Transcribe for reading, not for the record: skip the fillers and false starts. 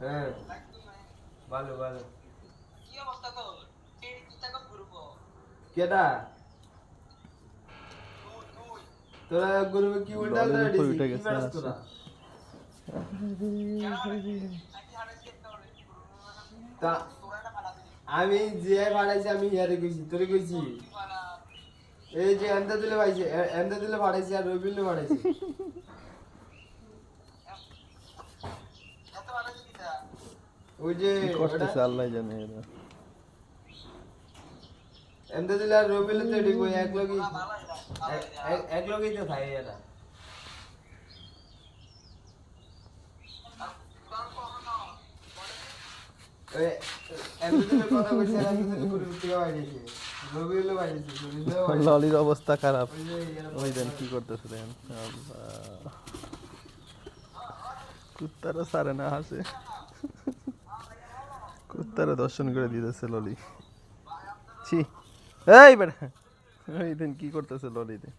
হ্যাঁ ভালো ভালো। কি অবস্থা তোর? এই কি টাকা ঘুরবো? কেডা তুই তুই তোরা গ্রুপে কি উল্টা ললির উল্টা উপর দিছিস উঠে কি গেছে করছ আসছে। তোরা? কেন হারাইছিস? আজকে হারাইছিস একটা করে তা তোরা এটা ফালা দিলি। আমি যে ভাড়াইছি আমি ইয়ারে কইছি তোরে কইছি কি ফালা? এই যে এন্ডা দিলে ভাইছে এন্ডা দিলে ভাড়াইছি আর রবিলে ভাড়াইছি এত হারাইছিস কিটা? ওই যে কি ওটা করতেছে আল্লাহ জানে এরা। এন্ডা দিলে আর রবিলে তো এডি কই এক লগই ওরা ভালো এরা, ভালো এরা। এক লগই তো থাকে এটা আর তোর কখনো বলে ওই এন্ডা দিলে কথা কইছে আর এন্ডা দিলে গ্রুপ থেকে ভাড়াইছি রবিলে ভাড়াইছি রবিলে ললির অবস্থা খারাপ। ওই যে ইয়ারা ওই দেন কি করতেছে দেন। আল্লাহ। কুত্তারও সারে না হাসে। কুত্তারও দর্শন করে দিতেছে ললি। ছি এই বেটা ওই দিন কি করতেছে ললিতে।